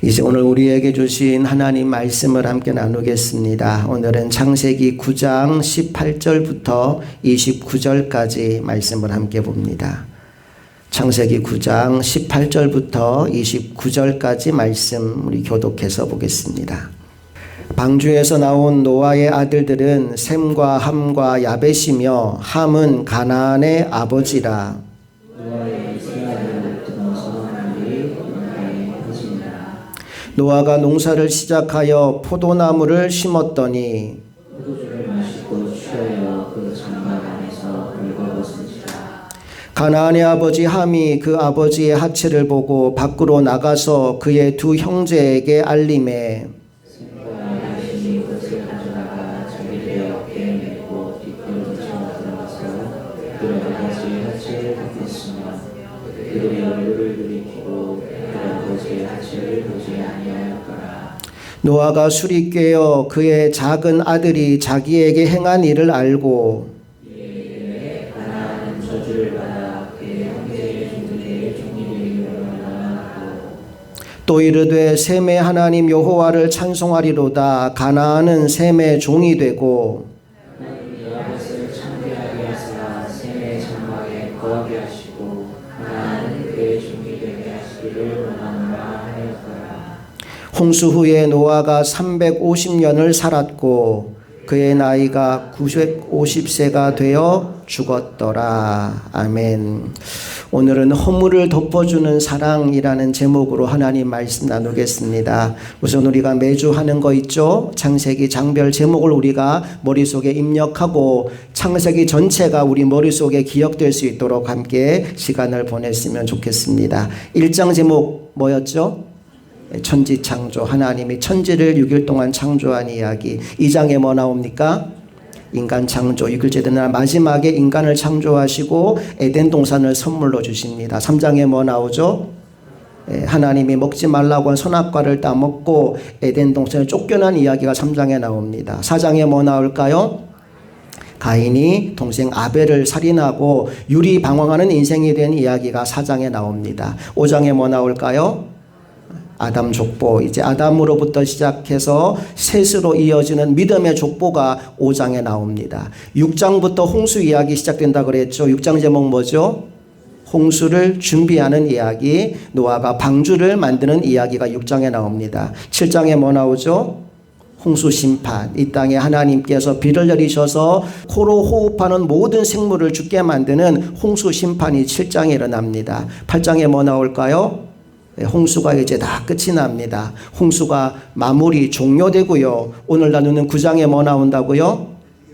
이제 오늘 우리에게 주신 하나님 말씀을 함께 나누겠습니다. 오늘은 창세기 9장 18절부터 29절까지 말씀을 함께 봅니다. 창세기 9장 18절부터 29절까지 말씀 우리 교독해서 보겠습니다. 방주에서 나온 노아의 아들들은 셈과 함과 야벳이며 함은 가나안의 아버지라. 노아가 농사를 시작하여 포도나무를 심었더니 가나안의 아버지 함이 그 아버지의 하체를 보고 밖으로 나가서 그의 두 형제에게 알림해 노아가 술이 깨어 그의 작은 아들이 자기에게 행한 일을 알고 또 이르되 셈의 하나님 여호와를 찬송하리로다. 가나안은 셈의 종이 되고 홍수 후에 노아가 350년을 살았고 그의 나이가 950세가 되어 죽었더라. 아멘. 오늘은 허물을 덮어주는 사랑이라는 제목으로 하나님 말씀 나누겠습니다. 우선 우리가 매주 하는 거 있죠? 창세기 장별 제목을 우리가 머릿속에 입력하고 창세기 전체가 우리 머릿속에 기억될 수 있도록 함께 시간을 보냈으면 좋겠습니다. 1장 제목 뭐였죠? 천지창조. 하나님이 천지를 6일 동안 창조한 이야기. 2장에 뭐 나옵니까? 인간 창조. 6일째 되는 날 마지막에 인간을 창조하시고 에덴 동산을 선물로 주십니다. 3장에 뭐 나오죠? 하나님이 먹지 말라고 한 선악과를 따먹고 에덴 동산을 쫓겨난 이야기가 3장에 나옵니다. 4장에 뭐 나올까요? 가인이 동생 아벨을 살인하고 유리방황하는 인생이 된 이야기가 4장에 나옵니다. 5장에 뭐 나올까요? 아담 족보. 이제 아담으로부터 시작해서 셋으로 이어지는 믿음의 족보가 5장에 나옵니다. 6장부터 홍수 이야기 시작된다 그랬죠. 6장 제목 뭐죠? 홍수를 준비하는 이야기. 노아가 방주를 만드는 이야기가 6장에 나옵니다. 7장에 뭐 나오죠? 홍수 심판. 이 땅에 하나님께서 비를 내리셔서 코로 호흡하는 모든 생물을 죽게 만드는 홍수 심판이 7장에 일어납니다. 8장에 뭐 나올까요? 홍수가 이제 다 끝이 납니다. 홍수가 마무리 종료되고요. 오늘 나누는 9장에 뭐 나온다고요?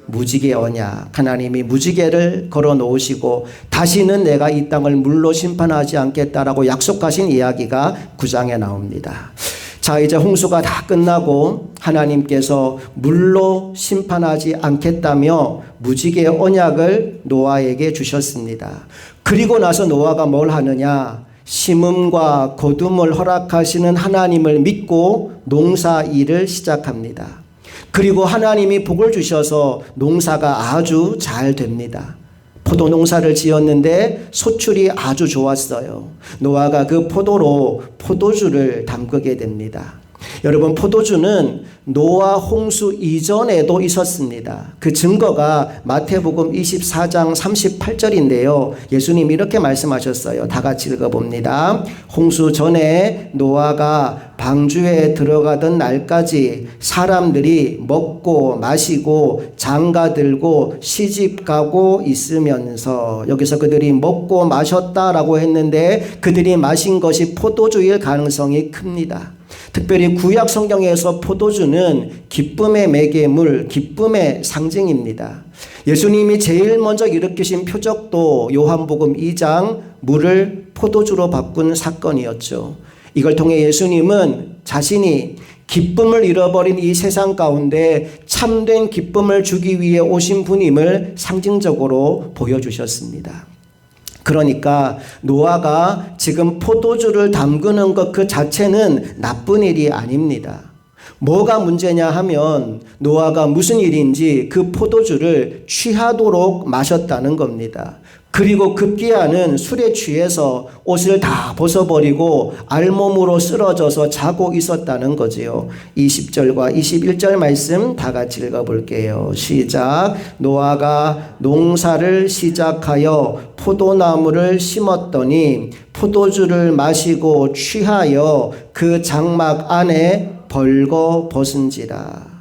무지개 언약. 하나님이 무지개를 걸어 놓으시고 다시는 내가 이 땅을 물로 심판하지 않겠다라고 약속하신 이야기가 9장에 나옵니다. 자, 이제 홍수가 다 끝나고 하나님께서 물로 심판하지 않겠다며 무지개 언약을 노아에게 주셨습니다. 그리고 나서 노아가 뭘 하느냐? 심음과 거둠을 허락하시는 하나님을 믿고 농사 일을 시작합니다. 그리고 하나님이 복을 주셔서 농사가 아주 잘 됩니다. 포도 농사를 지었는데 소출이 아주 좋았어요. 노아가 그 포도로 포도주를 담그게 됩니다. 여러분, 포도주는 노아 홍수 이전에도 있었습니다. 그 증거가 마태복음 24장 38절인데요. 예수님이 이렇게 말씀하셨어요. 다 같이 읽어봅니다. 홍수 전에 노아가 방주에 들어가던 날까지 사람들이 먹고 마시고 장가들고 시집가고 있으면서, 여기서 그들이 먹고 마셨다라고 했는데 그들이 마신 것이 포도주일 가능성이 큽니다. 특별히 구약 성경에서 포도주는 기쁨의 매개물, 기쁨의 상징입니다. 예수님이 제일 먼저 일으키신 표적도 요한복음 2장 물을 포도주로 바꾼 사건이었죠. 이걸 통해 예수님은 자신이 기쁨을 잃어버린 이 세상 가운데 참된 기쁨을 주기 위해 오신 분임을 상징적으로 보여주셨습니다. 그러니까 노아가 지금 포도주를 담그는 것 그 자체는 나쁜 일이 아닙니다. 뭐가 문제냐 하면 노아가 무슨 일인지 그 포도주를 취하도록 마셨다는 겁니다. 그리고 급기야는 술에 취해서 옷을 다 벗어버리고 알몸으로 쓰러져서 자고 있었다는 거지요. 20절과 21절 말씀 다 같이 읽어볼게요. 시작. 노아가 농사를 시작하여 포도나무를 심었더니 포도주를 마시고 취하여 그 장막 안에 벌거벗은지라.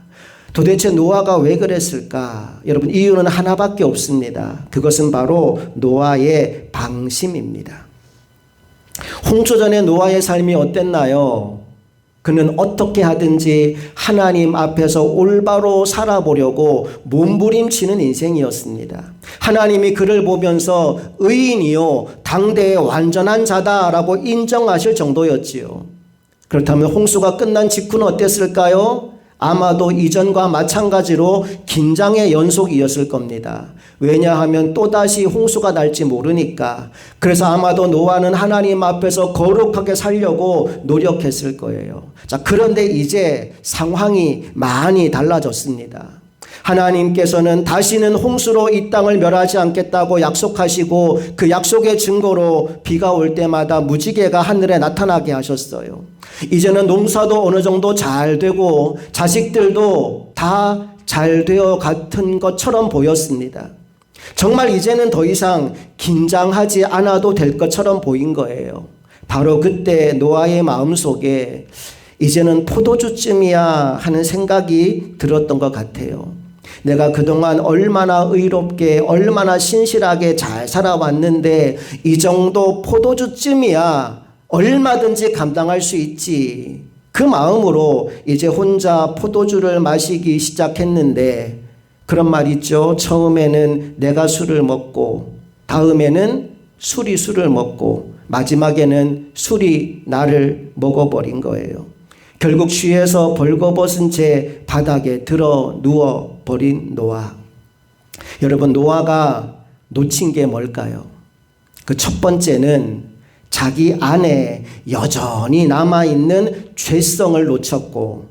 도대체 노아가 왜 그랬을까? 여러분, 이유는 하나밖에 없습니다. 그것은 바로 노아의 방심입니다. 홍수 전에 노아의 삶이 어땠나요? 그는 어떻게 하든지 하나님 앞에서 올바로 살아보려고 몸부림치는 인생이었습니다. 하나님이 그를 보면서 의인이요 당대의 완전한 자다라고 인정하실 정도였지요. 그렇다면 홍수가 끝난 직후는 어땠을까요? 아마도 이전과 마찬가지로 긴장의 연속이었을 겁니다. 왜냐하면 또다시 홍수가 날지 모르니까. 그래서 아마도 노아는 하나님 앞에서 거룩하게 살려고 노력했을 거예요. 자, 그런데 이제 상황이 많이 달라졌습니다. 하나님께서는 다시는 홍수로 이 땅을 멸하지 않겠다고 약속하시고 그 약속의 증거로 비가 올 때마다 무지개가 하늘에 나타나게 하셨어요. 이제는 농사도 어느 정도 잘 되고 자식들도 다 잘 되어 같은 것처럼 보였습니다. 정말 이제는 더 이상 긴장하지 않아도 될 것처럼 보인 거예요. 바로 그때 노아의 마음속에 이제는 포도주쯤이야 하는 생각이 들었던 것 같아요. 내가 그동안 얼마나 의롭게 얼마나 신실하게 잘 살아왔는데 이 정도 포도주쯤이야 얼마든지 감당할 수 있지. 그 마음으로 이제 혼자 포도주를 마시기 시작했는데 그런 말 있죠. 처음에는 내가 술을 먹고 다음에는 술이 술을 먹고 마지막에는 술이 나를 먹어버린 거예요. 결국 취해서 벌거벗은 채 바닥에 들어 누워버린 노아. 여러분, 노아가 놓친 게 뭘까요? 그 첫 번째는 자기 안에 여전히 남아있는 죄성을 놓쳤고,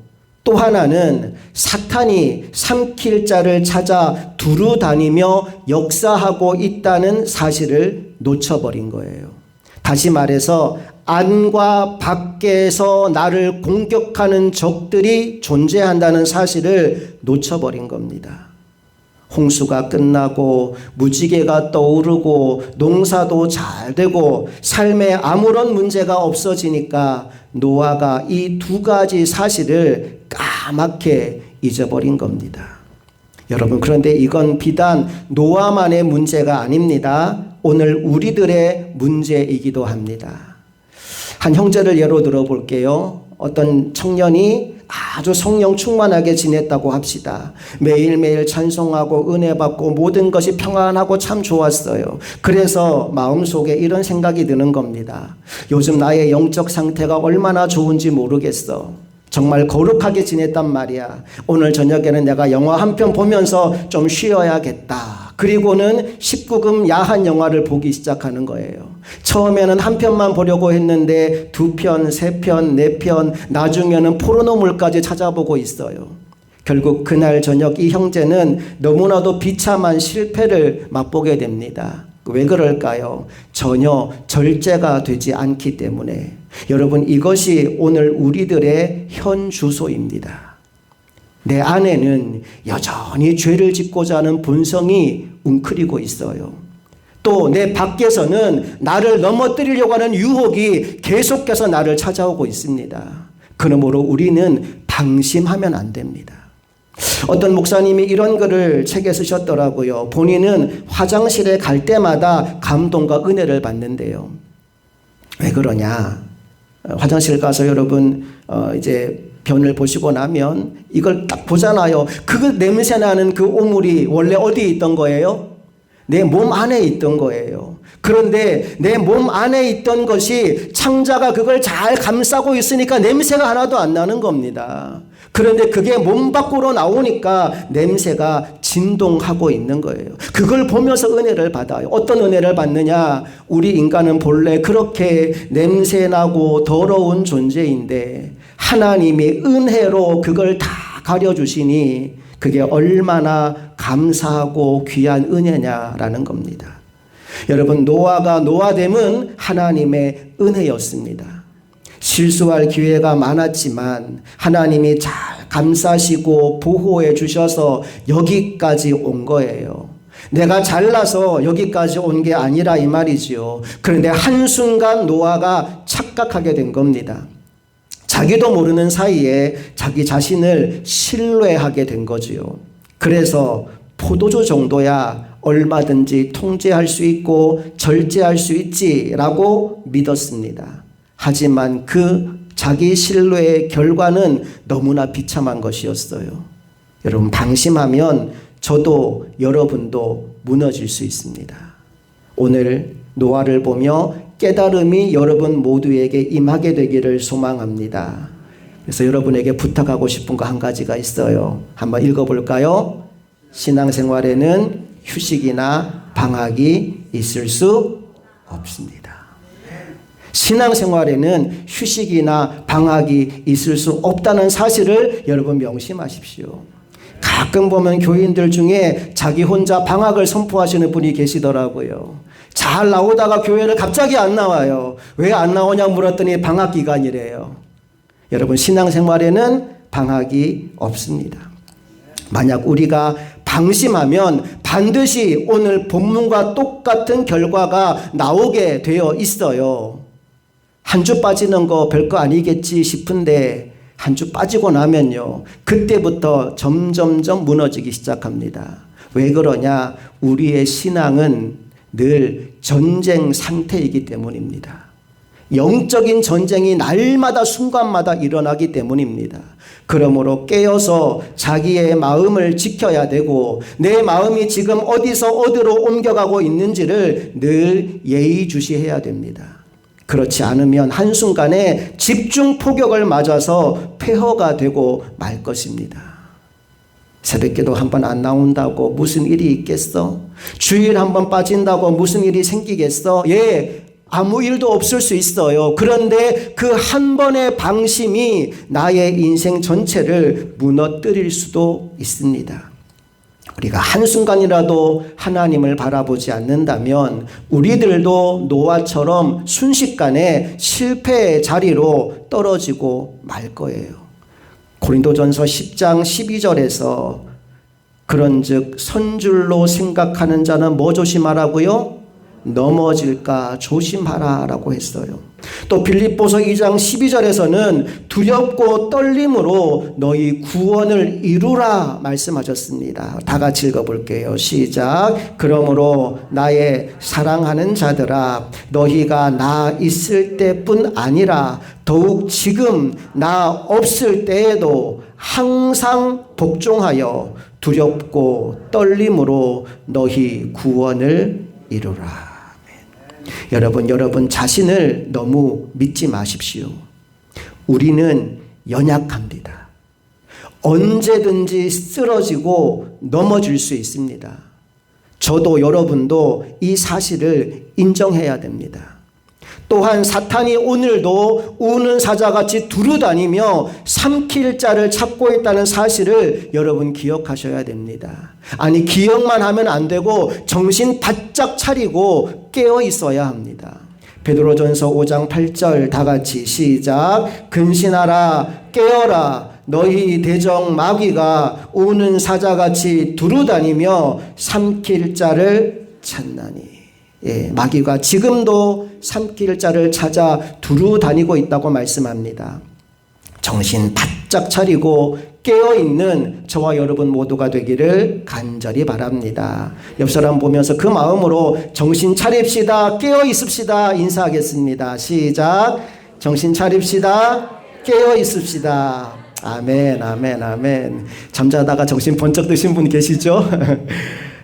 또 하나는 사탄이 삼킬 자를 찾아 두루 다니며 역사하고 있다는 사실을 놓쳐버린 거예요. 다시 말해서 안과 밖에서 나를 공격하는 적들이 존재한다는 사실을 놓쳐버린 겁니다. 홍수가 끝나고 무지개가 떠오르고 농사도 잘 되고 삶에 아무런 문제가 없어지니까 노아가 이 두 가지 사실을 까맣게 잊어버린 겁니다. 여러분, 그런데 이건 비단 노아만의 문제가 아닙니다. 오늘 우리들의 문제이기도 합니다. 한 형제를 예로 들어볼게요. 어떤 청년이 아주 성령 충만하게 지냈다고 합시다. 매일매일 찬송하고 은혜 받고 모든 것이 평안하고 참 좋았어요. 그래서 마음속에 이런 생각이 드는 겁니다. 요즘 나의 영적 상태가 얼마나 좋은지 모르겠어. 정말 거룩하게 지냈단 말이야. 오늘 저녁에는 내가 영화 한 편 보면서 좀 쉬어야겠다. 그리고는 19금 야한 영화를 보기 시작하는 거예요. 처음에는 한 편만 보려고 했는데 2편, 3편, 4편, 나중에는 포르노물까지 찾아보고 있어요. 결국 그날 저녁 이 형제는 너무나도 비참한 실패를 맛보게 됩니다. 왜 그럴까요? 전혀 절제가 되지 않기 때문에. 여러분, 이것이 오늘 우리들의 현 주소입니다. 내 안에는 여전히 죄를 짓고자 하는 본성이 웅크리고 있어요. 또 내 밖에서는 나를 넘어뜨리려고 하는 유혹이 계속해서 나를 찾아오고 있습니다. 그러므로 우리는 방심하면 안 됩니다. 어떤 목사님이 이런 글을 책에 쓰셨더라고요. 본인은 화장실에 갈 때마다 감동과 은혜를 받는데요. 왜 그러냐? 화장실 가서 여러분 이제 변을 보시고 나면 이걸 딱 보잖아요. 그 냄새 나는 그 오물이 원래 어디에 있던 거예요? 내 몸 안에 있던 거예요. 그런데 내 몸 안에 있던 것이 창자가 그걸 잘 감싸고 있으니까 냄새가 하나도 안 나는 겁니다. 그런데 그게 몸 밖으로 나오니까 냄새가 진동하고 있는 거예요. 그걸 보면서 은혜를 받아요. 어떤 은혜를 받느냐? 우리 인간은 본래 그렇게 냄새나고 더러운 존재인데 하나님이 은혜로 그걸 다 가려주시니 그게 얼마나 감사하고 귀한 은혜냐라는 겁니다. 여러분, 노아가 노아됨은 하나님의 은혜였습니다. 실수할 기회가 많았지만 하나님이 잘 감싸시고 보호해 주셔서 여기까지 온 거예요. 내가 잘나서 여기까지 온 게 아니라 이 말이지요. 그런데 한순간 노아가 착각하게 된 겁니다. 자기도 모르는 사이에 자기 자신을 신뢰하게 된 거지요. 그래서 포도주 정도야 얼마든지 통제할 수 있고 절제할 수 있지라고 믿었습니다. 하지만 그 자기 신뢰의 결과는 너무나 비참한 것이었어요. 여러분, 방심하면 저도 여러분도 무너질 수 있습니다. 오늘 노아를 보며 깨달음이 여러분 모두에게 임하게 되기를 소망합니다. 그래서 여러분에게 부탁하고 싶은 거 한 가지가 있어요. 한번 읽어볼까요? 신앙생활에는 휴식이나 방학이 있을 수 없습니다. 신앙생활에는 휴식이나 방학이 있을 수 없다는 사실을 여러분 명심하십시오. 가끔 보면 교인들 중에 자기 혼자 방학을 선포하시는 분이 계시더라고요. 잘 나오다가 교회를 갑자기 안 나와요. 왜 안 나오냐 물었더니 방학 기간이래요. 여러분, 신앙생활에는 방학이 없습니다. 만약 우리가 방심하면 반드시 오늘 본문과 똑같은 결과가 나오게 되어 있어요. 한 주 빠지는 거 별거 아니겠지 싶은데 한 주 빠지고 나면요, 그때부터 점점점 무너지기 시작합니다. 왜 그러냐? 우리의 신앙은 늘 전쟁 상태이기 때문입니다. 영적인 전쟁이 날마다 순간마다 일어나기 때문입니다. 그러므로 깨어서 자기의 마음을 지켜야 되고 내 마음이 지금 어디서 어디로 옮겨가고 있는지를 늘 예의주시해야 됩니다. 그렇지 않으면 한순간에 집중 포격을 맞아서 폐허가 되고 말 것입니다. 새벽기도 한 번 안 나온다고 무슨 일이 있겠어? 주일 한 번 빠진다고 무슨 일이 생기겠어? 예, 아무 일도 없을 수 있어요. 그런데 그 한 번의 방심이 나의 인생 전체를 무너뜨릴 수도 있습니다. 우리가 한순간이라도 하나님을 바라보지 않는다면 우리들도 노아처럼 순식간에 실패의 자리로 떨어지고 말 거예요. 고린도전서 10장 12절에서 그런즉 선줄로 생각하는 자는 뭐 조심하라고요? 넘어질까 조심하라라고 했어요. 또 빌립보서 2장 12절에서는 두렵고 떨림으로 너희 구원을 이루라 말씀하셨습니다. 다 같이 읽어볼게요. 시작. 그러므로 나의 사랑하는 자들아, 너희가 나 있을 때뿐 아니라 더욱 지금 나 없을 때에도 항상 복종하여 두렵고 떨림으로 너희 구원을 이루라. 여러분 자신을 너무 믿지 마십시오. 우리는 연약합니다. 언제든지 쓰러지고 넘어질 수 있습니다. 저도 여러분도 이 사실을 인정해야 됩니다. 또한 사탄이 오늘도 우는 사자같이 두루다니며 삼킬 자를 찾고 있다는 사실을 여러분 기억하셔야 됩니다. 아니, 기억만 하면 안 되고 정신 바짝 차리고 깨어 있어야 합니다. 베드로전서 5장 8절 다 같이 시작. 근신하라, 깨어라, 너희 대적 마귀가 우는 사자같이 두루다니며 삼킬 자를 찾나니. 예, 마귀가 지금도 삼킬 자를 찾아 두루 다니고 있다고 말씀합니다. 정신 바짝 차리고 깨어있는 저와 여러분 모두가 되기를 간절히 바랍니다. 옆 사람 보면서 그 마음으로 정신 차립시다, 깨어있읍시다 인사하겠습니다. 시작. 정신 차립시다, 깨어있읍시다. 아멘, 아멘, 아멘. 잠자다가 정신 번쩍 드신 분 계시죠?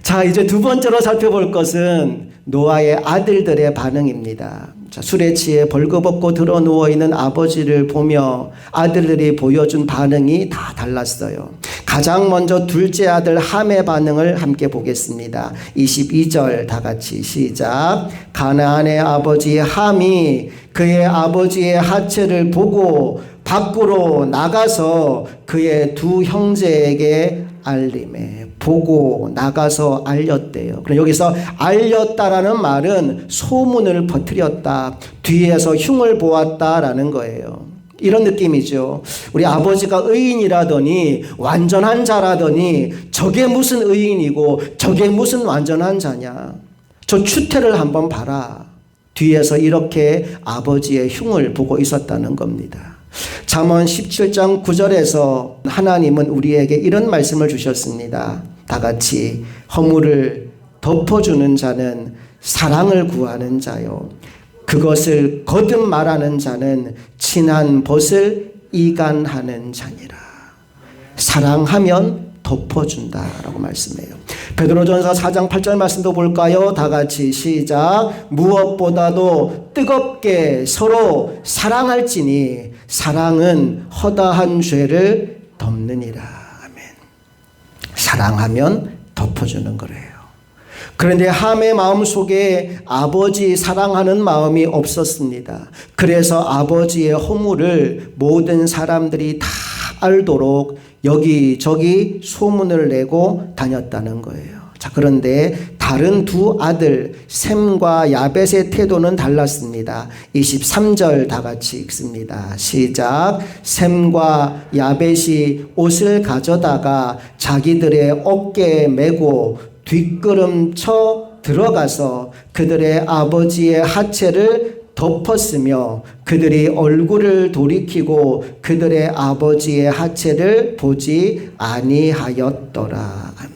자, 이제 두 번째로 살펴볼 것은 노아의 아들들의 반응입니다. 자, 술에 취해 벌거벗고 드러 누워있는 아버지를 보며 아들들이 보여준 반응이 다 달랐어요. 가장 먼저 둘째 아들 함의 반응을 함께 보겠습니다. 22절 다 같이 시작. 가나안의 아버지 함이 그의 아버지의 하체를 보고 밖으로 나가서 그의 두 형제에게 알림해. 보고 나가서 알렸대요. 그럼 여기서 알렸다라는 말은 소문을 퍼뜨렸다, 뒤에서 흉을 보았다라는 거예요. 이런 느낌이죠. 우리 아버지가 의인이라더니 완전한 자라더니 저게 무슨 의인이고 저게 무슨 완전한 자냐. 저 추태를 한번 봐라. 뒤에서 이렇게 아버지의 흉을 보고 있었다는 겁니다. 잠언 17장 9절에서 하나님은 우리에게 이런 말씀을 주셨습니다. 다 같이 허물을 덮어주는 자는 사랑을 구하는 자요, 그것을 거듭 말하는 자는 친한 벗을 이간하는 자니라. 사랑하면 덮어준다라고 말씀해요. 베드로전서 4장 8절 말씀도 볼까요? 다 같이 시작. 무엇보다도 뜨겁게 서로 사랑할지니 사랑은 허다한 죄를 덮느니라. 아멘. 사랑하면 덮어주는 거래요. 그런데 함의 마음속에 아버지 사랑하는 마음이 없었습니다. 그래서 아버지의 허물을 모든 사람들이 다 알도록 여기저기 소문을 내고 다녔다는 거예요. 자, 그런데 다른 두 아들 셈과 야벳의 태도는 달랐습니다. 23절 다 같이 읽습니다. 시작. 셈과 야벳이 옷을 가져다가 자기들의 어깨에 메고 뒷걸음쳐 들어가서 그들의 아버지의 하체를 덮었으며 그들이 얼굴을 돌이키고 그들의 아버지의 하체를 보지 아니하였더라. 아멘.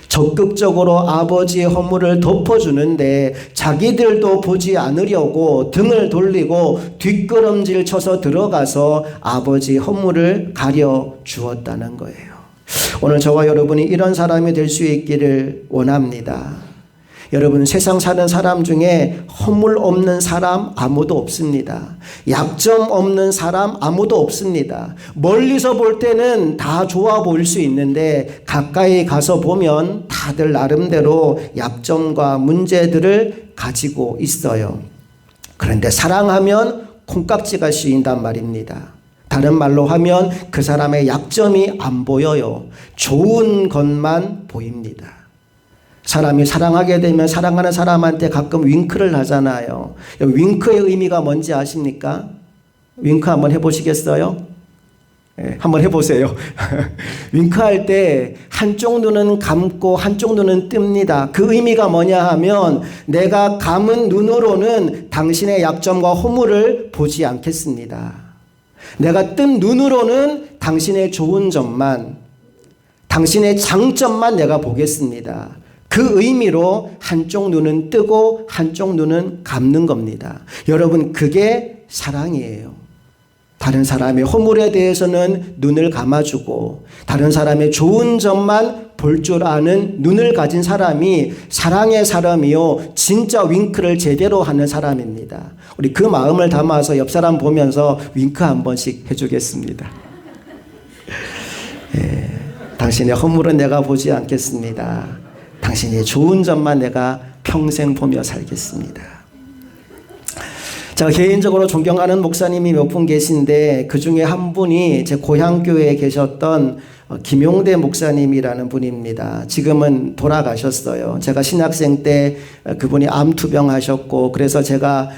적극적으로 아버지의 허물을 덮어주는데 자기들도 보지 않으려고 등을 돌리고 뒷걸음질 쳐서 들어가서 아버지 허물을 가려 주었다는 거예요. 오늘 저와 여러분이 이런 사람이 될 수 있기를 원합니다. 여러분, 세상 사는 사람 중에 허물 없는 사람 아무도 없습니다. 약점 없는 사람 아무도 없습니다. 멀리서 볼 때는 다 좋아 보일 수 있는데 가까이 가서 보면 다들 나름대로 약점과 문제들을 가지고 있어요. 그런데 사랑하면 콩깍지가 씌인단 말입니다. 다른 말로 하면 그 사람의 약점이 안 보여요. 좋은 것만 보입니다. 사람이 사랑하게 되면 사랑하는 사람한테 가끔 윙크를 하잖아요. 윙크의 의미가 뭔지 아십니까? 윙크 한번 해보시겠어요? 네, 한번 해보세요. 윙크할 때 한쪽 눈은 감고 한쪽 눈은 뜹니다. 그 의미가 뭐냐 하면 내가 감은 눈으로는 당신의 약점과 허물을 보지 않겠습니다. 내가 뜬 눈으로는 당신의 좋은 점만, 당신의 장점만 내가 보겠습니다. 그 의미로 한쪽 눈은 뜨고 한쪽 눈은 감는 겁니다. 여러분, 그게 사랑이에요. 다른 사람의 허물에 대해서는 눈을 감아주고 다른 사람의 좋은 점만 볼 줄 아는 눈을 가진 사람이 사랑의 사람이요, 진짜 윙크를 제대로 하는 사람입니다. 우리 그 마음을 담아서 옆 사람 보면서 윙크 한 번씩 해주겠습니다. 당신의 허물은 내가 보지 않겠습니다. 당신의 좋은 점만 내가 평생 보며 살겠습니다. 제가 개인적으로 존경하는 목사님이 몇 분 계신데 그 중에 한 분이 제 고향교회에 계셨던 김용대 목사님이라는 분입니다. 지금은 돌아가셨어요. 제가 신학생 때 그분이 암투병 하셨고 그래서 제가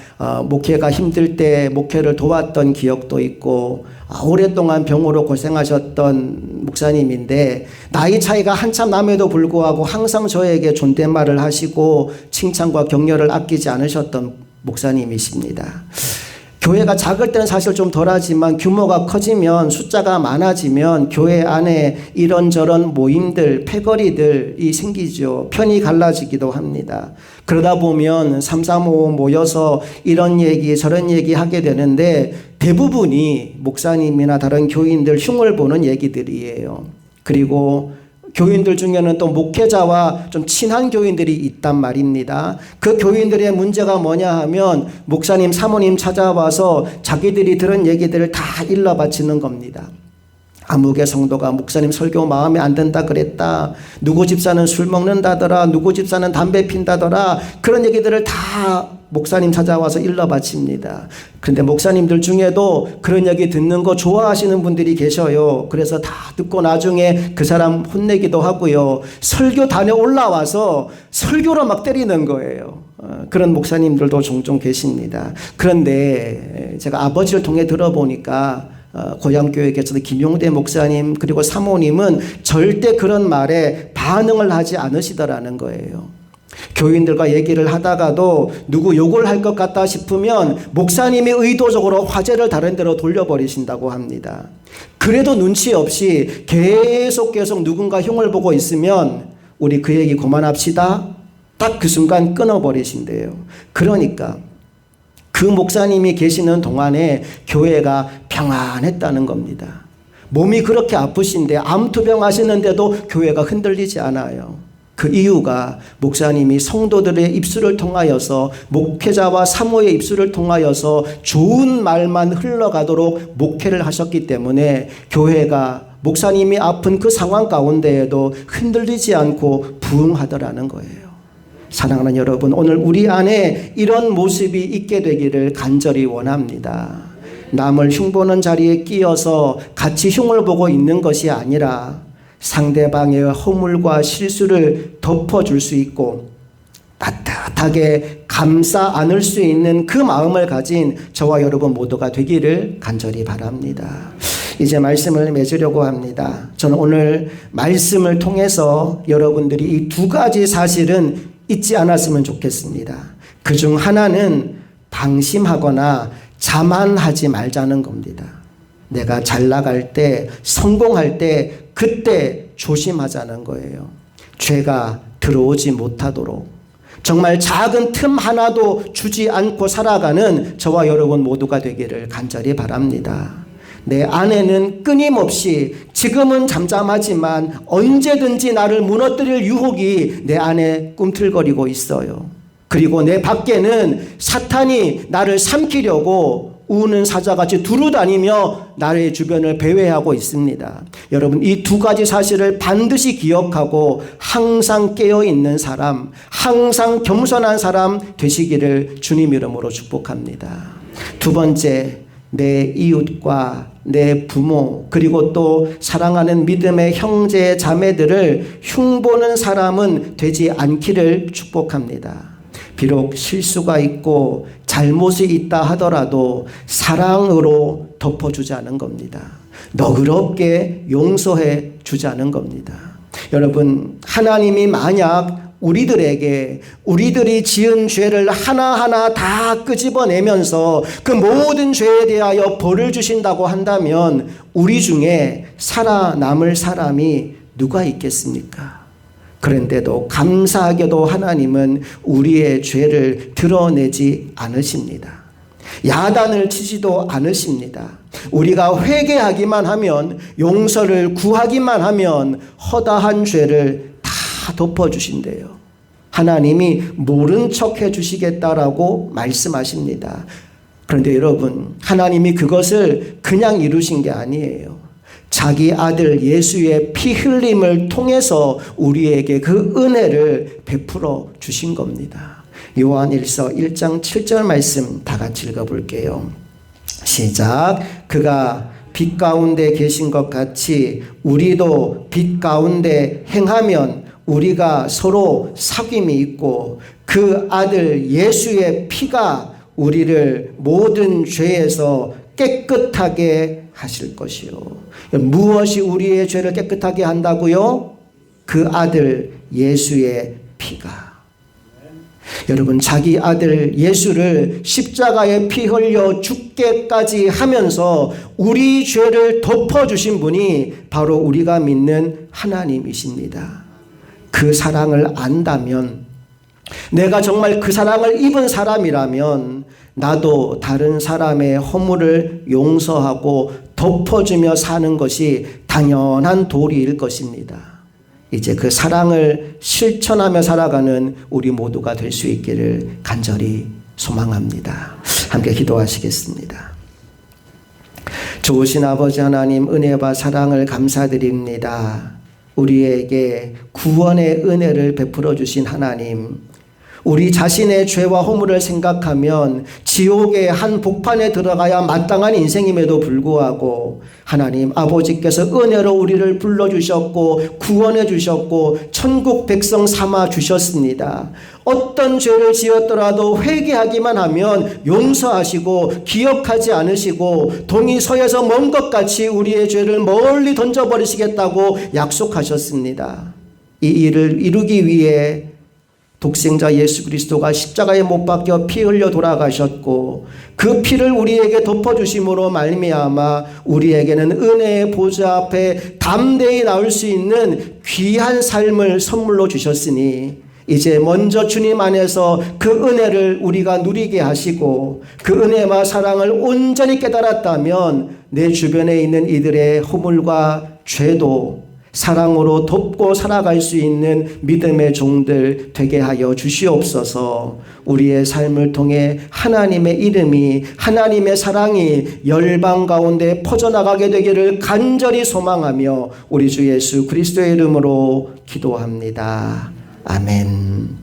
목회가 힘들 때 목회를 도왔던 기억도 있고 오랫동안 병으로 고생하셨던 목사님인데 나이 차이가 한참 남에도 불구하고 항상 저에게 존댓말을 하시고 칭찬과 격려를 아끼지 않으셨던 목사님이십니다. 교회가 작을 때는 사실 좀 덜하지만 규모가 커지면 숫자가 많아지면 교회 안에 이런저런 모임들, 패거리들이 생기죠. 편이 갈라지기도 합니다. 그러다 보면 335 모여서 이런 얘기 저런 얘기 하게 되는데 대부분이 목사님이나 다른 교인들 흉을 보는 얘기들이에요. 그리고 교인들 중에는 또 목회자와 좀 친한 교인들이 있단 말입니다. 그 교인들의 문제가 뭐냐 하면 목사님, 사모님 찾아와서 자기들이 들은 얘기들을 다 일러 바치는 겁니다. 아무개 성도가 목사님 설교 마음에 안 든다 그랬다. 누구 집사는 술 먹는다더라. 누구 집사는 담배 핀다더라. 그런 얘기들을 다 목사님 찾아와서 일러 바칩니다. 그런데 목사님들 중에도 그런 얘기 듣는 거 좋아하시는 분들이 계셔요. 그래서 다 듣고 나중에 그 사람 혼내기도 하고요. 설교 단에 올라와서 설교로 막 때리는 거예요. 그런 목사님들도 종종 계십니다. 그런데 제가 아버지를 통해 들어보니까 고향교회 계시던 김용대 목사님 그리고 사모님은 절대 그런 말에 반응을 하지 않으시더라는 거예요. 교인들과 얘기를 하다가도 누구 욕을 할 것 같다 싶으면 목사님이 의도적으로 화제를 다른 데로 돌려버리신다고 합니다. 그래도 눈치 없이 계속 누군가 흉을 보고 있으면 우리 그 얘기 그만합시다. 딱 그 순간 끊어버리신대요. 그러니까 그 목사님이 계시는 동안에 교회가 평안했다는 겁니다. 몸이 그렇게 아프신데 암투병 하시는데도 교회가 흔들리지 않아요. 그 이유가 목사님이 성도들의 입술을 통하여서 목회자와 사모의 입술을 통하여서 좋은 말만 흘러가도록 목회를 하셨기 때문에 교회가 목사님이 아픈 그 상황 가운데에도 흔들리지 않고 부응하더라는 거예요. 사랑하는 여러분, 오늘 우리 안에 이런 모습이 있게 되기를 간절히 원합니다. 남을 흉보는 자리에 끼어서 같이 흉을 보고 있는 것이 아니라 상대방의 허물과 실수를 덮어줄 수 있고 따뜻하게 감싸 안을 수 있는 그 마음을 가진 저와 여러분 모두가 되기를 간절히 바랍니다. 이제 말씀을 맺으려고 합니다. 저는 오늘 말씀을 통해서 여러분들이 이 두 가지 사실은 잊지 않았으면 좋겠습니다. 그중 하나는 방심하거나 자만하지 말자는 겁니다. 내가 잘 나갈 때, 성공할 때, 그때 조심하자는 거예요. 죄가 들어오지 못하도록 정말 작은 틈 하나도 주지 않고 살아가는 저와 여러분 모두가 되기를 간절히 바랍니다. 내 안에는 끊임없이 지금은 잠잠하지만 언제든지 나를 무너뜨릴 유혹이 내 안에 꿈틀거리고 있어요. 그리고 내 밖에는 사탄이 나를 삼키려고 우는 사자같이 두루다니며 나의 주변을 배회하고 있습니다. 여러분, 이 두 가지 사실을 반드시 기억하고 항상 깨어있는 사람, 항상 겸손한 사람 되시기를 주님 이름으로 축복합니다. 두 번째, 내 이웃과 내 부모 그리고 또 사랑하는 믿음의 형제 자매들을 흉보는 사람은 되지 않기를 축복합니다. 비록 실수가 있고 잘못이 있다 하더라도 사랑으로 덮어주자는 겁니다. 너그럽게 용서해 주자는 겁니다. 여러분, 하나님이 만약 우리들이 지은 죄를 하나하나 다 끄집어내면서 그 모든 죄에 대하여 벌을 주신다고 한다면 우리 중에 살아남을 사람이 누가 있겠습니까? 그런데도 감사하게도 하나님은 우리의 죄를 드러내지 않으십니다. 야단을 치지도 않으십니다. 우리가 회개하기만 하면, 용서를 구하기만 하면 허다한 죄를 다 덮어주신대요. 하나님이 모른 척 해주시겠다라고 말씀하십니다. 그런데 여러분, 하나님이 그것을 그냥 이루신 게 아니에요. 자기 아들 예수의 피 흘림을 통해서 우리에게 그 은혜를 베풀어 주신 겁니다. 요한일서 1장 7절 말씀 다 같이 읽어볼게요. 시작. 그가 빛 가운데 계신 것 같이 우리도 빛 가운데 행하면 우리가 서로 사귐이 있고 그 아들 예수의 피가 우리를 모든 죄에서 깨끗하게 하실 것이요. 무엇이 우리의 죄를 깨끗하게 한다고요? 그 아들 예수의 피가. 여러분, 자기 아들 예수를 십자가에 피 흘려 죽게까지 하면서 우리 죄를 덮어주신 분이 바로 우리가 믿는 하나님이십니다. 그 사랑을 안다면, 내가 정말 그 사랑을 입은 사람이라면 나도 다른 사람의 허물을 용서하고 덮어주며 사는 것이 당연한 도리일 것입니다. 이제 그 사랑을 실천하며 살아가는 우리 모두가 될 수 있기를 간절히 소망합니다. 함께 기도하시겠습니다. 좋으신 아버지 하나님, 은혜와 사랑을 감사드립니다. 우리에게 구원의 은혜를 베풀어 주신 하나님, 우리 자신의 죄와 허물을 생각하면 지옥의 한 복판에 들어가야 마땅한 인생임에도 불구하고 하나님 아버지께서 은혜로 우리를 불러주셨고 구원해 주셨고 천국 백성 삼아 주셨습니다. 어떤 죄를 지었더라도 회개하기만 하면 용서하시고 기억하지 않으시고 동이 서에서 먼 것 같이 우리의 죄를 멀리 던져버리시겠다고 약속하셨습니다. 이 일을 이루기 위해 독생자 예수 그리스도가 십자가에 못 박혀 피 흘려 돌아가셨고 그 피를 우리에게 덮어주심으로 말미암아 우리에게는 은혜의 보좌 앞에 담대히 나올 수 있는 귀한 삶을 선물로 주셨으니 이제 먼저 주님 안에서 그 은혜를 우리가 누리게 하시고 그 은혜와 사랑을 온전히 깨달았다면 내 주변에 있는 이들의 허물과 죄도 사랑으로 돕고 살아갈 수 있는 믿음의 종들 되게 하여 주시옵소서. 우리의 삶을 통해 하나님의 이름이, 하나님의 사랑이 열방 가운데 퍼져나가게 되기를 간절히 소망하며 우리 주 예수 그리스도의 이름으로 기도합니다. 아멘.